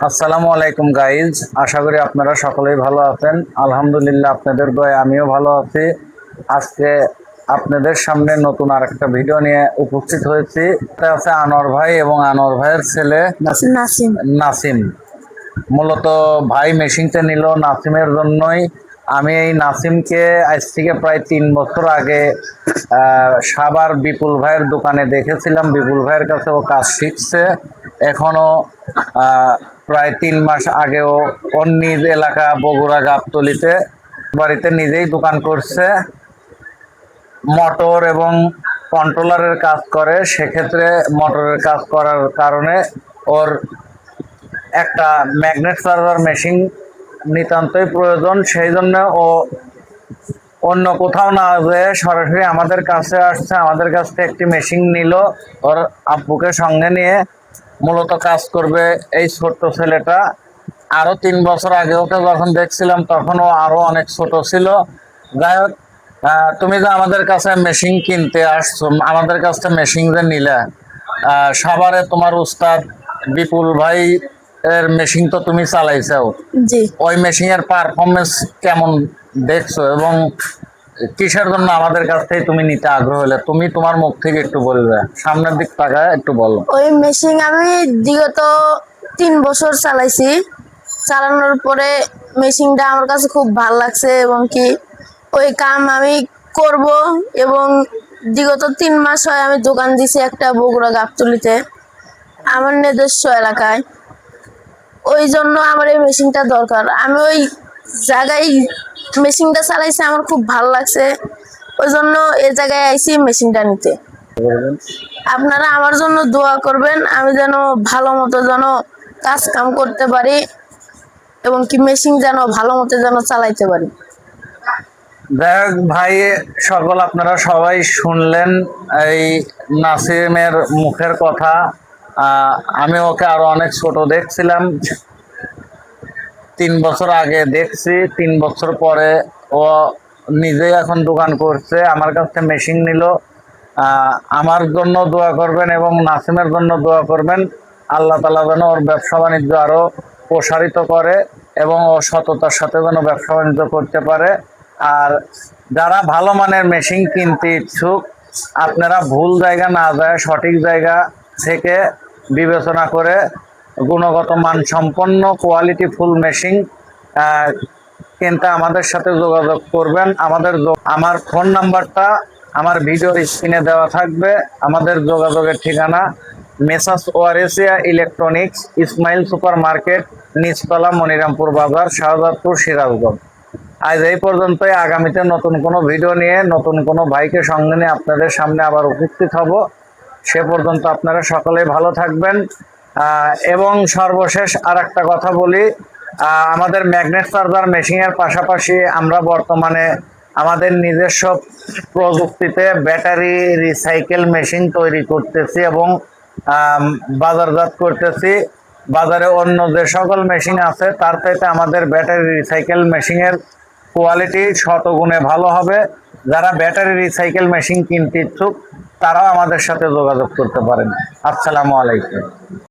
আসসালামু আলাইকুম গাইজ, আশা করি আপনারা সকলেই ভালো আছেন। আলহামদুলিল্লাহ, আপনাদের দয়ায় আমিও ভালো আছি। আজকে আপনাদের সামনে নতুন আরেকটা ভিডিও নিয়ে উপস্থিত হয়েছি। এটা আছে আনোয়ার ভাই এবং আনোয়ার ভাইয়ের ছেলে নাসিম। নাসিম। মূলত ভাই মেশিনটা নিল নাসিমের জন্যই। আমি এই নাসিমকে আজ থেকে প্রায় 3 বছর আগে সাভার বিপুল ভাইয়ের দোকানে দেখেছিলাম। বিপুল ভাইয়ের কাছে ও কাজ শিখছে। এখনো প্রায় 3 মাস আগেও ওর নিজ এলাকা বগুড়া গাবতলিতে বাড়িতে নিজেই দোকান করছে। মোটর এবং কন্ট্রোলারের কাজ করে। সেক্ষেত্রে মোটরের কাজ করার কারণে ওর একটা ম্যাগনেট সার্ভার মেশিন নিতান্তই প্রয়োজন। সেই জন্য ও অন্য কোথাও না যেয়ে সরাসরি আমাদের কাছে আসছে। আমাদের কাছ থেকে একটি মেশিন নিল, ওর আব্বুকে সঙ্গে নিয়ে মূলত কাজ করবে এই ছোট্ট ছেলেটা। আরো 3 বছর আগে ওকে যখন দেখছিলাম তখন ও আরো অনেক ছোট ছিল। যাই হোক, তুমি যে আমাদের কাছে মেশিন কিনতে আসছো, আমাদের কাছ থেকে মেশিন যে নিলে, সাভারে তোমার উস্তাদ বিপুল ভাই এর মেশিন তো তুমি চালাইছো। জি, ওই মেশিনের পারফরমেন্স কেমন দেখছো এবং কিসের জন্য আমাদের কাছ থেকে তুমি নিতে আগ্রহ হলে, তুমি তোমার মুখ থেকে একটু বলবে, সামনের দিক তাকায় একটু বলো। ওই মেশিন আমি বিগত 3 বছর চালাইছি। চালানোর পরে মেশিনটা আমার কাছে খুব ভালো লাগছে এবং কি ওই কাম আমি করব। এবং বিগত 3 মাস হয় আমি দোকান দিছি একটা বগুড়া গাবতলিতে, আমার নিজস্ব এলাকায়। ওই জন্য আমার এই মেশিনটা দরকার। আমি ওই জায়গায় মেশিনটা চালাইছি, আমার খুব ভালো লাগছে। ওই জন্য এই জায়গায় আইছি মেশিনটা নিতে। আপনারা আমার জন্য দোয়া করবেন, আমি যেন ভালো মতো যেন কাজ কাম করতে পারি এবং কি মেশিন যেন ভালো মতো যেন চালাইতে পারি। দেখ ভাই, সকল আপনারা সবাই শুনলেন এই নাসিমের মুখের কথা। আমি ওকে আরো অনেক ছোট দেখছিলাম, 3 বছর আগে দেখছি। 3 বছর পরে ও নিজেই এখন দোকান করছে, আমার কাছ থেকে মেশিন নিল। আমার জন্য দোয়া করবেন এবং নাসিমের জন্য দোয়া করবেন। আল্লাহ তাআলা যেন ওর ব্যবসা বাণিজ্য আরো প্রসারিত করে এবং ও সততার সাথে যেন ব্যবসা বাণিজ্য করতে পারে। আর যারা ভালো মানের মেশিন কিনতে ইচ্ছুক, আপনারা ভুল জায়গা না যায় সঠিক জায়গা থেকে বিবেচনা করে গুণগত মান সম্পন্ন কোয়ালিটিফুল মেশিন কিনতে আমাদের সাথে যোগাযোগ করবেন। আমার ফোন নাম্বারটা আমার ভিডিওর স্ক্রিনে দেওয়া থাকবে। আমাদের যোগাযোগের ঠিকানা মেসার্স ওয়ারেসিয়া ইলেকট্রনিক্স, ইসমাইল সুপার মার্কেট, নিচতলা, মনিরামপুর বাজার, শাহজাদপুর, সিরাজগঞ্জ। আজ এই পর্যন্তই। আগামীতে নতুন কোনো ভিডিও নিয়ে নতুন কোনো ভাইকে সঙ্গে নিয়ে আপনাদের সামনে আবার উপস্থিত হব। সে পর্যন্ত আপনারা সকলেই ভালো থাকবেন। এবং সর্বশেষ আর একটা কথা বলি, আমাদের ম্যাগনেট সার্ভার মেশিনের পাশাপাশি আমরা বর্তমানে আমাদের নিজস্ব প্রযুক্তিতে ব্যাটারি রিসাইকেল মেশিন তৈরি করতেছি এবং বাজারজাত করতেছি। বাজারে অন্য যে সকল মেশিন আছে তার চাইতে আমাদের ব্যাটারি রিসাইকেল মেশিনের কোয়ালিটি শতগুণে ভালো হবে। যারা ব্যাটারি রিসাইকেল মেশিন কিনতে ইচ্ছুক তারাও আমাদের সাথে যোগাযোগ করতে পারেন। আসসালামু আলাইকুম।